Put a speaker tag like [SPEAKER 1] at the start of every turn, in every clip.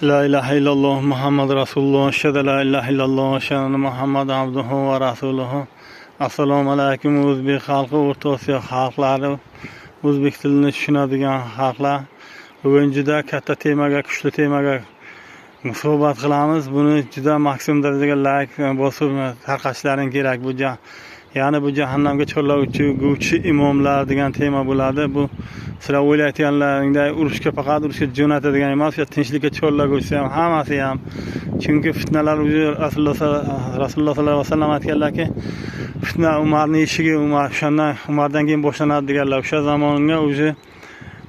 [SPEAKER 1] La ilahe illallah Muhammed Rasulullah şehade la ilahe illallah şehade Muhammed abduhu ve rasuluhu. Assalomu alaykum O'zbek xalqi, O'rta Osiyo xalqlari, o'zbek tilini tushunadigan xalqlar. Bugun juda katta temaga, kuchli temaga suhbat qilamiz. Buni juda maksimum darajada like bosib tarqatishlaring kerak. Ya'ni bu jahannamga chorlovchi imomlar degan tema bo'ladi. Bu sizlar o'ylayotganlaringdek urushga faqat urushga jo'natadigan emas, tinchlikka chorlovchi ham hammasi ham. Chunki fitnalar Rasululloh sallallohu alayhi vasallam aytganlarki, fitna Umarning eshigi, Umardan keyin boshlanadi deganlar. O'sha zamonga o'zi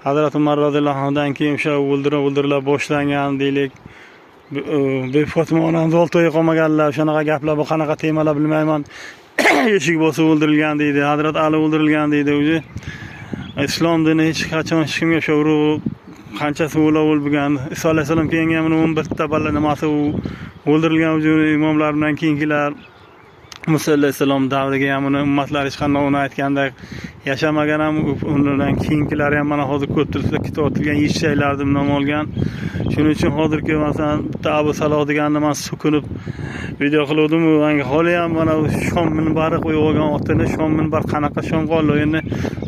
[SPEAKER 1] Hazrat Umar roziyallohu anhudan keyin o'sha o'ldirlar boshlangan deylik. Bu Fatima onamiz oltoy qolmaganlar, shunaqa gaplar, bu qanaqa temalar bilmayman. Eshik bosib o'ldirilgan deydi. Hazrat Ali o'ldirilgan deydi. O'zi islom dini hech qachon hech kimga sho'ru qanchasi o'lgan. Iso alayhisalom keyingi ham 11 ta balla nimasi o'ldirilgan imomlar bilan keyingilar Musa alayhisalom davriga ham ummatlar hech qanday uni aytgandek yashamagan, ham undan keyingilar ham mana hozir ko'p kitob otilgan yechaylarni nom olgan. Shuning uchun hozirgi masalan bitta Abu Saloh deganni men so'kinib video qildim. Hali ham mana shom minbari qo'yib olgan otini, shom minbar qanaqa shom qoldi. Endi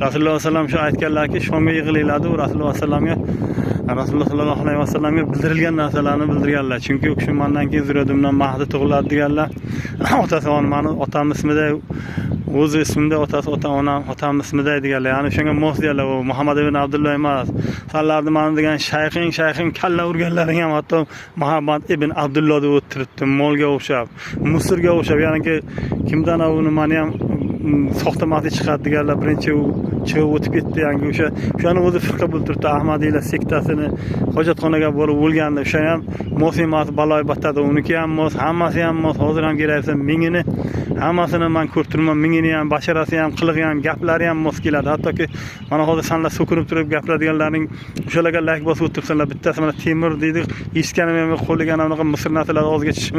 [SPEAKER 1] Rasululloh sallam shu aytganlarki, shomga yig'iladi. Rasululloh sallamga Rasululloh sallallohu alayhi vasallamga bildirilgan narsalarni bildirganlar. Chunki u kishi mendan keyin Zuriyodimdan Mahdi tug'iladi deganlar. Otasi mani otamning ismida, o'z ismida otasi ota-onam otamning ismida deganlar. Ya'ni shunga mos deganlar. U Muhammad ibn Abdulloh emas. Sanlardi mani degan shayxing kalla urganlaring ham hatto Muhammad ibn Abdulloh deb o'tiribdi. Molga o'xshab, Misrga o'xshab, ya'ni kimdan uni meni ham soxta mahdi chiqadi deganlar. Birinchi u chiqib o'tib ketdi. Yangi o'shani o'zi firqa bo'ltiribdi. Ahmadiylar sektasini hojatxonaga borib o'lganda, o'sha ham mos emas, baloy battada. Uniki ham mos, hammasi ham mos. Hozir ham keraksa mingini hammasini men ko'rib turman. Mingini ham, basharasi ham, qilig'i ham, gaplari ham mos keladi. Hattoki mana hozir sanlar so'kinib turib gapiradiganlarning o'shalarga like bosib o'tiribsanlar. Bittasi mana Temur deydi, eshitganim ham qo'ligan anaqa Misr narsalar og'ziga tushib,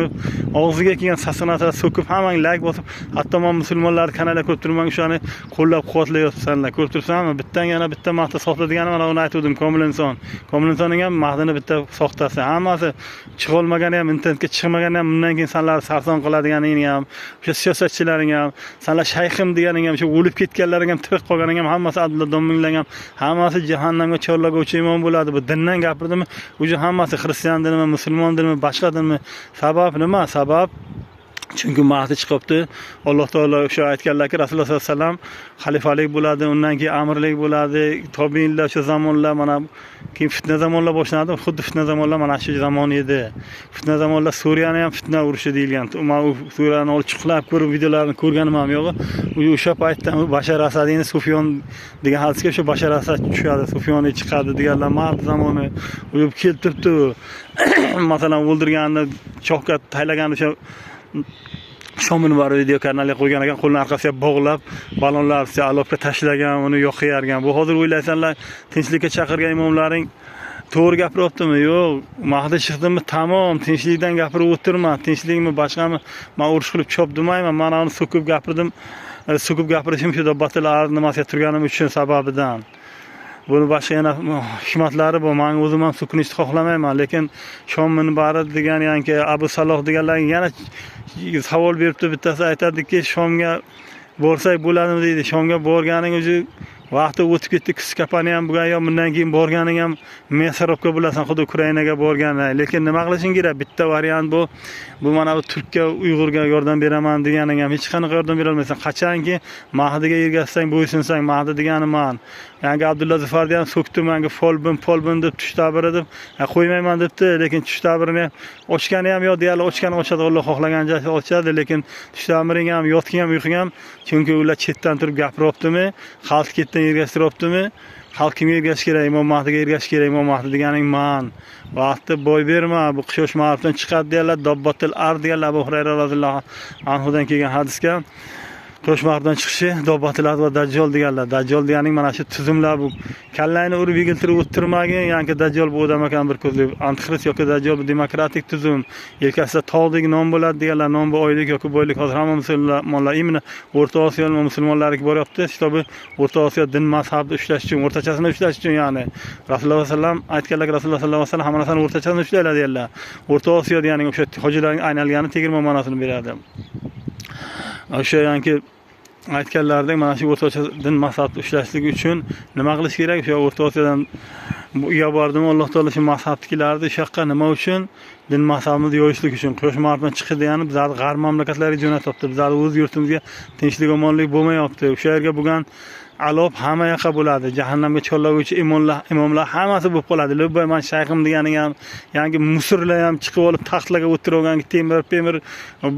[SPEAKER 1] og'ziga kelgan sassiq narsalar so'kib hammang like bosib, hatto men musulmonlar kanalda ko'rib turman, o'shani qo'llab-quvvatlayapsanlar. Ko'rib tursanmi? Bittan yana bitta mahdi soxta degani mana uni aytdim. Komil insonning ham mahdini bitta soxtasi. Hammasi chiqolmagani ham, internetga chiqmagani ham, bundan keyin sanlar sarson qiladiganing ham, o'sha siyosatchilaring ham, sanlar shayxim deganing ham, o'sha o'lib ketganlaring ham, tirik qolganing ham, hammasi Abdulloh Dominglang ham, hammasi jahannamga chorlovchi imom bo'ladi. Bu dindan gapirdimi? O'sha hammasi xristian dinimi, musulmon dinimi, boshqa dinimi? Sabab nima? Sabab chunki Mahdi chiqibdi. Alloh taolo o'sha aytganlarki, Rasululloh sollallohu alayhi vasallam xalifalik bo'ladi, undan keyin amirlik bo'ladi. Tobiinlar shu zamonlar mana keyin fitna zamonlar boshlanadi. Xuddi fitna zamonlar mana shu zamon edi. Fitna zamonlar Suriyani ham fitna urushi deyilgan. Men u Suriyani olib chiqlab ko'rib videolarini ko'rganim ham yo'q. O'sha paytda Bashar Asadning Sufyon degan hadisga shu Bashar Asad tushadi, Sufyoni chiqadi deganlar Mahdi zamoni o'lib keltiribdi. Masalan, o'ldirganni cho'qqa taylagan o'sha Shomin var video kanaliga qo'ygan ekan, qo'lini orqasiga bog'lab, balonlar alobga tashlagan, uni yo'q qilgan. Bu hozir o'ylaysanlar, tinchlikka chaqirgan imomlaring to'g'ri gapiryaptimi? Yo'q, Mahdi chiqdimi? Tamom, tinchlikdan gapirib o'tirma. Tinchlikmi, boshqami? Men urush qilib chop demayman. Men uni so'kib gapirdim. So'kib gapirishim shu batlar nimasiga turganim uchun sababidan. Buni boshqa yana hikmatlari bor. Men o'zim ham so'kinishni xohlamayman, lekin shom minbari degan, ya'ni Abu Saloh deganlar yana savol beribdi. Bittasi aytadiki, Shomga borsak bo'ladimi deydi. Shomga borganing o'zi vaqti o'tib ketdi. Kiskapani ham bo'lgan, yo bundan keyin borganing ham Mesarobga bo'lasan, xuddi Ukrainaga borganing. Lekin nima qilishing kerak? Bitta variant bu. Bu mana bu Turkga, Uyg'urga yordam beraman deganing ham hech qanaqa yordam bera olmaysan. Qachonki Mahdiga ergashsang, bo'ysunsang, Mahdi degani men. Yangi Abdulla Zufarni ham so'kdi, menga folbin deb tush ta'biri deb qo'ymayman debdi, lekin tush ta'birini ochgani ham yo deyali ochgani ochadi, Alloh xohlagancha ochadi, lekin tush ta'biring ham, yotgan ham, uyqing ham, chunki ular chetdan turib gapiryaptimi, xalq ketdan ergashtiryaptimi? Xalq kimga ergashish kerak? Imom Mahdiga ergashish kerak. Imom Mahdi deganing men. Vaqtni boy berma, bu qishosh ma'rifdan chiqadi deylar, dobbatil ard deylar Abu Hurayra roziyallohu anhudan kelgan hadisga. Qo'shmaqdan chiqishi Do'batilar va Dajjol deganlar. Dajjol deganing mana shu tuzumlar bu kallayni urib yigiltirib o'ttirmagan, ya'ni Dajjol bu odam ekan bir ko'zli antikrist yoki Dajjol bu demokratik tuzum. Yelkasida tog'dek non bo'ladi deganlar, non bu oylik yoki boylik hozir hamma musulmonlar imini O'rta Osiyo musulmonlariga boryapti. Kitobi O'rta Osiyo din mazhabini ushlash uchun, o'rtachasini ushlash uchun, ya'ni Rasululloh sallallohu alayhi vasallam aytganlar, Rasululloh sallallohu alayhi vasallam hamma narsani o'rtachasini ushlaylar deganlar. O'rta Osiyo deganing o'sha hojilarning aynalgani tegirmon ma'nosini beradi. O'sha ya'ni aytganlaridek mana shu o'rtacha din mazhabni ushlashlik uchun nima qilish kerak? O'sha O'rta Osiyodan bu uyga bordim, Alloh taolo shu mazhabnikilarni shu yoqqa nima uchun? Din mazhabimizni yo'yishlik uchun. Qo'shmaqdan chiqdi degani bizlarni g'arb mamlakatlariga jo'natyapti. Bizlarni o'z yurtimizga tinchlik, omonlik bo'lmayapti. O'sha yerga bo'lgan alob hamma yoqqa bo'ladi. Jahannamga chorlovchi imomlar hammasi bo'lib qoladi. Lo'bay men shayxim deganing ham, yangi musurlar ham chiqib olib taxtlarga o'tirgan temir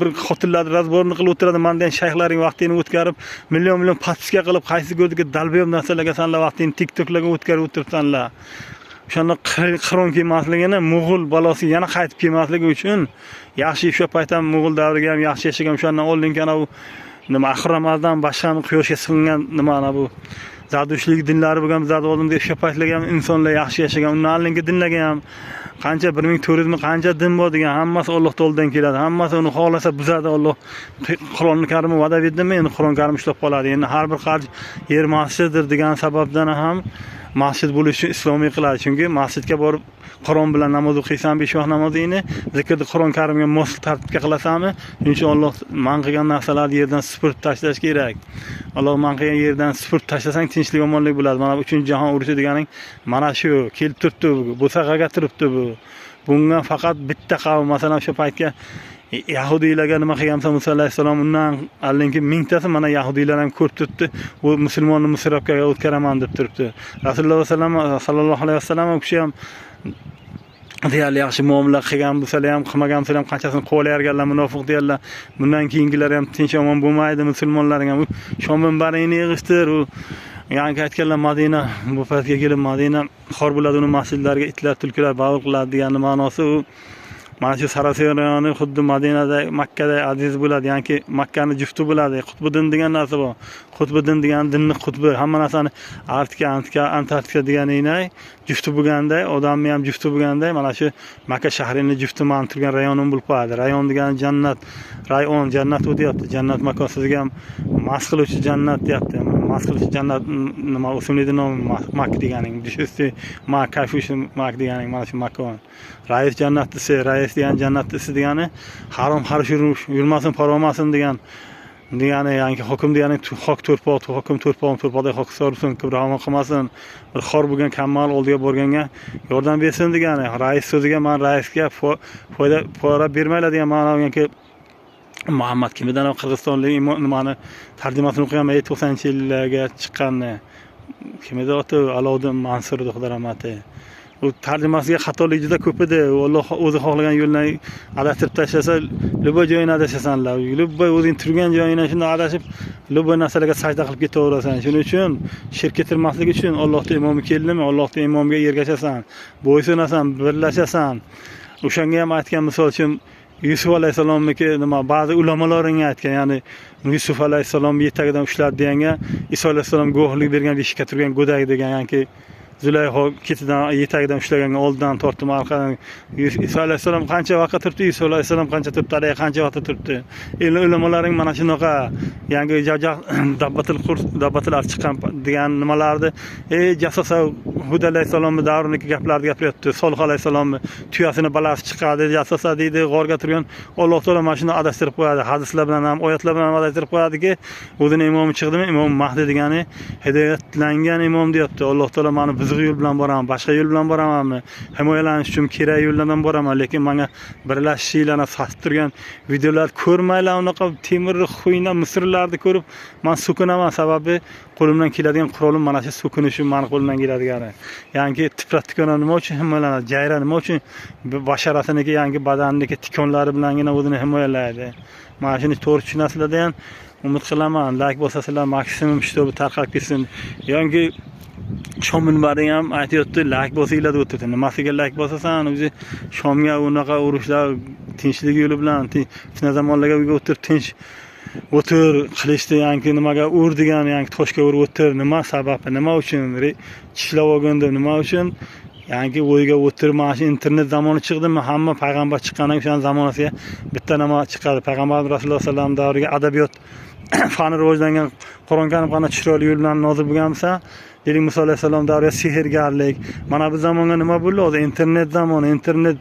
[SPEAKER 1] bir xotinlarni razborni qilib o'tiradi. Mendan shayxlaring vaqtini o'tkazib, million patsiska qilib qaysi go'diga dalbayam narsalarga sanlar vaqtini TikToklarga o'tkazib o'tiribsanlar. O'shanda qiron kelmasligini, Mo'g'ul balosi yana qaytib kelmasligi uchun yaxshi shu paytda Mo'g'ul davriga ham yaxshi yashagan, o'shandan oldingi bu nima Ahramazdan boshqani quyoshga sig'ingan nima bu Zardushlik dinlari bo'lgan, bizlarning oldimizda o'sha paytlarga ham insonlar yaxshi yashagan. Undan oldingi dinlarga ham qancha 1400 ming qancha din bor degan, hammasi Alloh taolodan keladi. Hammasi uni xohlasa buzadi. Alloh Qur'onni Karimni va'da berdimi? Endi Qur'on Karim ishlab qoladi. Endi har bir qarj yer masjiddir degan sababdan ham masjid bo'lishi uchun islomiy qiladi. Chunki masjidga borib Qur'on bilan namoz o'qiysan, 5 vaqt namozingni, zikrni Qur'on Karimga mos tartibga qilasanmi? Shuning uchun Alloh man qilgan narsalarni yerdan supurib tashlash kerak. Alloh man qilgan yerdan supurib tashlasang tinchlik, omonlik bo'ladi. Mana 3-jahon urushi deganing mana shu kelib turibdi, bo'sag'aga turibdi bu. Bunga faqat bitta qavm, masalan, o'sha paytga Yahudiylarga nima qilgansa Musa alayhisalom undan allinki mingtasi mana Yahudiylar ham ko'rib turibdi. U musulmonni Misrga o'tkaraman deb turibdi. Rasululloh sallallohu alayhi vasallam u kishi ham deyarli yaxshi muomala qilgan bo'lsalar ham, qilmagan bo'lsalar ham qanchasini qo'layarganlar, munofiq deyarlar. Bundan keyingilar ham tinch omon bo'lmaydi, musulmonlarga ham shom minbarini yig'ishtir. U ya'ni aytganlar Madina bu paytga kelib Madina xor bo'ladi, uni masjidlariga itlar, tulkilar bavul qiladi degan ma'nosi u. Mana shu Saraseriyoni xuddi Madinada, Makkada aziz bo'ladi, ya'ni Makkani jufti bo'ladi. Qutbiddin degan narsa bor. Qutbiddin degan dinni qutbi, hamma narsani Antarktika deganingday jufti bo'lganday, odamni ham jufti bo'lganday, mana shu Makka shahrining jufti man turgan rayonim bo'lib qoladi. Rayon degani jannat, rayon jannat u deyapti. Jannat makon sizga ham mas qiluvchi jannat deyapti. Mas qiluvchi jannat nima o'simlikni nomi Mak deganing. Düşüsti Mak kayfush Mak deganing mana shu makon. Rais jannatisi, rais degan jannatisi degani harom xarish yurmasin, parolmasin degan. Degani ya'ni hukm degani hok to'rpoqda hok so'rsin, kibrahomon qilmasin, bir xor bo'lgan kammal oldiga borganga yordam bersin degani. Rais so'ziga men raisga foyda bermaylar degan ma'noga Muhammad kimidan Qirg'izistonlik nimani tarjimasini o'qigan 90-yillarga chiqqanni. Kimida oti Aloddin Mansur rahmati. U tarjimasiga xatolik juda ko'p edi. Alloh o'zi xohlagan yo'ldan adashtirib tashlasa, luboy joyini adashasanlar. Luboy o'zing turgan joyingdan shunday adashib, luboy narsalarga sajda qilib ketaverasan. Shuning uchun shirk keltirmaslik uchun Allohning imomi keldimi? Allohning imomiga ergashasan, bo'ysunasan, birlashasan. O'shanga ham aytgan misol uchun Yusuf alayhisalomniki nima ba'zi ulamolarning aytgan, ya'ni Yusuf alayhisalom yetagidan ushladi deganga, Iso alayhisalom guvohlik bergan beshikka turgan go'dak degan, ya'ni Zulayho ketidan yetagidan ushlaganga oldidan tortdim, orqadan Iso alayhisalom qancha vaqt turibdi, Iso alayhisalom qancha turibdi, qancha vaqt turibdi. Ulamolaring mana shunaqa yangi dabbatlar chiqqan degan nimalarni jasosa Hud alayhisalomning davriniki gaplarni gapiryapti. Solih alayhisalomning tuyasini balasi chiqadi, jasosa deydi, g'orga turgan Alloh taolo mana shuni adashtirib qo'yadi. Hadislar bilan ham, oyatlar bilan ham adashtirib qo'yadiki, o'zini imomi chiqdimi, Imom Mahdi degani hidoyatlangan imom deyapti. Alloh taolo meni buzuq yo'l bilan boraman, boshqa yo'l bilan boramanmi? Himoyalanish uchun kerak yo'llardan boraman, lekin menga birlashishinglarni sotib turgan videolar ko'rmaylar, unaqa temir xuyna misrlarni ko'rib men so'kinaman. Sababi qo'limdan keladigan qurolim mana shu so'kinish uchun meni qo'limdan keladigani. Ya'ni tipratikona nima uchun himoyalanadi? Jayra nima uchun basharatiniga, yangi badanidagi tikonlari bilangina o'zini himoyalaydi. Mana shuni to'g'ri tushunasizlarda ham umid qilaman. Like bosasizlar, maksimum shtobi tarqalib ketsin. Yangi Shom minbari ham aytayotdi, like bosinglar deb o'tdi. Nimasiga like bosasan? O'zi Shomga unaqa urushlar tinchlik yo'li bilan, fitna zamonlarga uyga o'tirib tinch o'tir qilishdi, yangi nimaga ur degan, yangi toshga urib o'tir, nima sababi, nima uchun tishlab olganda, nima uchun yangi o'yga o'tir. Mana shu internet zamoni chiqdimi, hamma payg'ambar chiqqanidan o'sha zamonasiga bitta nima chiqadi. Payg'ambar Rasululloh sollallohu alayhi vasallam davriga adabiyot fani rivojlangan, Qur'on Karim qana chiroyli yo'l bilan nozil bo'lgan bo'lsa, deylik Muso alayhissalom davriga sehrgarlik. Mana bu zamonga nima bo'ldi? Internet zamoni, internet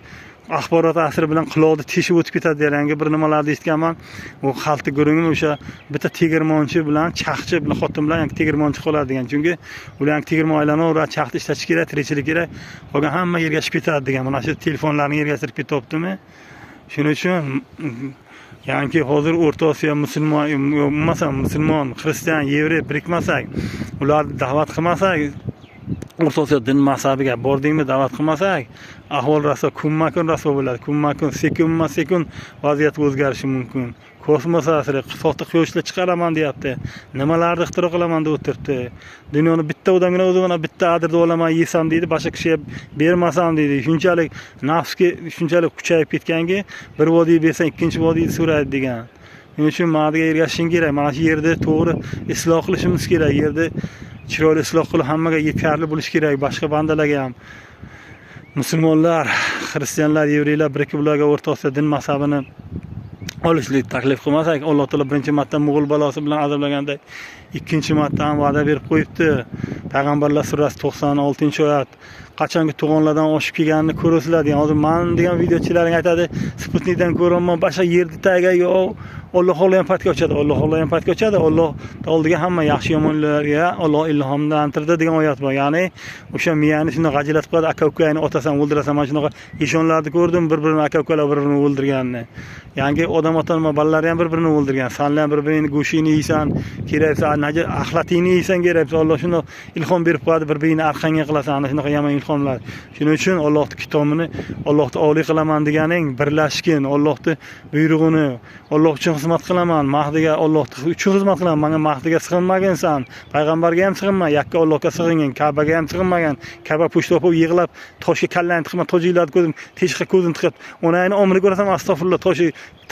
[SPEAKER 1] axborot asri bilan quloqni teshib o'tib ketadi degan yangi bir nimalarni eshitganman. U xalqni ko'ringmi, o'sha bitta tegirmonchi bilan chaqchi bilan xotin bilan yangi tegirmonchi qoladi degan. Chunki ular yangi tegirmon aylanaveradi, chaqni ishlatish kerak, tirikchilik kerak. Qolgan hamma ergashib ketadi degan. Mana shu telefonlarni ergashtirib ketyaptimi? Shuning uchun yangi hozir O'rta Osiyo musulmon, xristian, yevriy birikmasak, ularni da'vat qilmasak, O'rta Osiyo din mazhabiga bordingmi, da'vat qilmasak, ahvol raso kunma-kun raso bo'ladi. Kunma-kun, sekun-sekun vaziyat o'zgarishi mumkin. Kosmos asri, soxta quyoshlar chiqaraman deyapti. Nimalarni ixtiro qilaman deb o'tiribdi. Dunyoni bitta odamgina o'zini bitta adirda olaman, yesam deydi, boshqa kishiga bermasam deydi. Shunchalik nafsga shunchalik kuchayib ketganki, bir vodiy bersang, ikkinchi vodiyni so'raydi degan. Shuning uchun ma'noga ergashishing kerak. Mana shu yerda to'g'ri isloh qilishimiz kerak. Yerda chiroyli isloh qilib hammaga yetarli bo'lish kerak. Boshqa bandalarga ham musulmonlar, xristianlar, yevreylar birikib ularga O'rta Osiyo din mazhabini olishlik taklif qilmasak, Alloh taolo birinchi marta Mo'g'ul balosi bilan azoblaganda, ikkinchi marta ham va'da berib qo'yibdi. Payg'ambarlar surasi 96-oyat. Qachonki to'g'onlardan oshib kelganini ko'rasizlar degan. Hozir men degan videochilaring aytadi, Sputnikdan ko'raman, boshqa yerda tagiga yo'q. Alloh xohlagan paytga ochadi, Alloh xohlagan paytga ochadi. Alloh oldiga hamma yaxshi yomonlarga Alloh ilhomlantirdi degan oyat bor. Ya'ni o'sha miyani shunday g'ajilatib qo'yadi, aka-ukangni otasan o'ldirasan. Men shunaqa eshonlarni ko'rdim, bir-birini aka-ukalar bir-birini o'ldirganini. Yangi odam ota-ona bolalari ham bir-birini o'ldirgan. Sen ham bir-birini go'shingni yeysan, keraksa, axlatingni yeysan keraksa, Alloh shuni ilhom berib qo'yadi, bir-birini arqanga qilasan. Ana shunaqa yomon ilhomlar. Shuning uchun Allohning kitobini, Allohni oliy qilaman deganing birlashgin, Allohning buyrug'ini, Alloh uchun xizmat qilaman, Mahdiga Alloh uchun xizmat qilaman. Menga Mahdiga sig'inmagansan, payg'ambarga ham sig'inma, yakka Allohga sig'ingin, Ka'baga ham sig'inmagan. Ka'ba pushti o'pib yig'lab, toshga kallanni tiqib, tojiklarni ko'zim, teshqi ko'zim tiqib, onayni omrini ko'rasan, astag'firullah,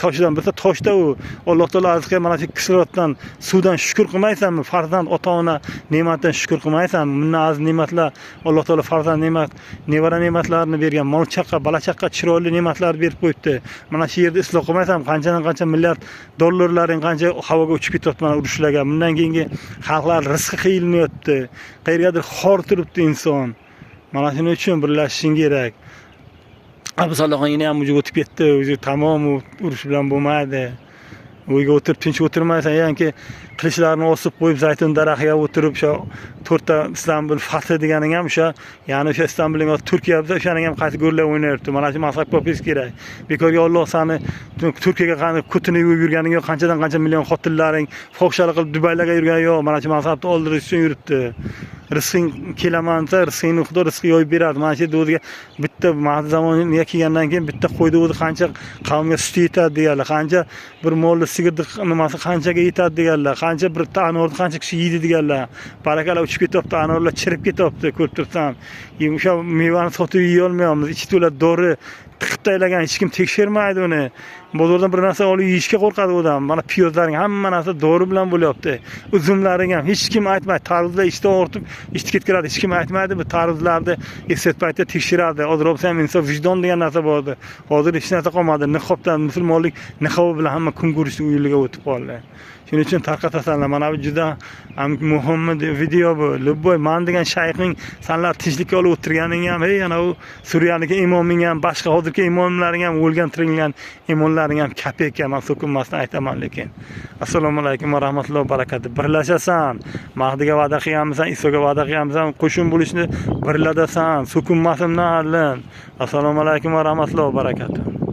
[SPEAKER 1] toshdan bilsa toshda u. Alloh taolo azizga mana shu kisloroddan, suvdan shukr qilmaysanmi? Farzand, ota-ona ne'matdan shukr qilmaysanmi? Bundan aziz ne'matlar Alloh taolo farzand ne'mat, nevara ne'matlarini bergan, mol chaqa, bola chaqa chiroyli ne'matlar berib qo'yibdi. Mana shu yerda isloh qilmaysam, qancha milliard dollarlaring qancha havoga uchib ketyapti mana urushlarga. Bundan keyingi xalqlar rizqi qiyilyapti. Qayergadir xor turibdi inson. Mana shuning uchun birlashishing kerak. Abdusallohxon yana ham o'ziga o'tib ketdi. O'zi tamom urush bilan bo'lmaydi. Uyga o'tirib tinch o'tirmaysan, yoki qilichlarni osib qo'yib zaytun daraxiga o'tirib o'sha 4 ta Istanbul fathi deganing ham o'sha, ya'ni o'sha Istanbulning Turkiya bo'lsa, o'shaning ham qaysi go'rlar o'ynayapti. Mana shu mazhab ko'pish kerak. Bekorga Alloh seni Turkiyaga qani kutini yuvib yurganing yo'q, qanchadan qancha million xotinlaring fohishalik qilib Dubaylarga yurgan yo'q. Mana shu mazhabni oldirish uchun yuribdi. Rizqing kelamansa, rizqingni Xudo rizqi yo'yib beradi. Mana shu o'ziga bitta mahdi zamoniga kelgandan keyin bitta qo'ydi o'zi qancha qavmga sut yetadi deganlar, qancha bir molni sigirni nimasi qanchaga yetadi deganlar, qancha bir anorni qancha kishi yeydi deganlar. Barakalar uchib ketyapti, anorlar chirib ketyapti, ko'rib turibsan. O'sha mevani sotib yeya olmayapmiz. Ichi to'la dori tiqib taylagan, hech kim tekshirmaydi uni. Bozordan bir narsa olib yeyishga qo'rqadi odam. Mana piyozlaring hamma narsa dori bilan bo'lyapti. Uzumlaring ham hech kim aytmaydi. Tarvuzlar ishda ortib, ishga ketkiradi. Hech kim aytmaydi. Bu tarvuzlarni esset paytda tekshiradi. Hozir bo'lsa ham inson vijdon degan narsa bor edi. Hozir hech narsa qolmadi. Niqobdan musulmonlik niqobi bilan hamma kun ko'rishni uyliga o'tib qoldi. Shuning uchun tarqatasanlar. Mana bu juda muhim video bu. Lubboy men degan shayxning sanlar tinchlikka olib o'tirganing ham, ana u Suriyaniki imoming ham, boshqa hozirgi imomlaring ham o'lgan tirilgan imomlaring ham kapek ham so'kinmasdan aytaman lekin. Assalomu alaykum va rahmatullohi va barakatuh. Birlashasan, Mahdiga va'da qilganmisan, Isoga va'da qilganmisan, qo'shin bo'lishni birladasan, so'kinmasimdan alin. Assalomu alaykum va rahmatullohi va barakatuh.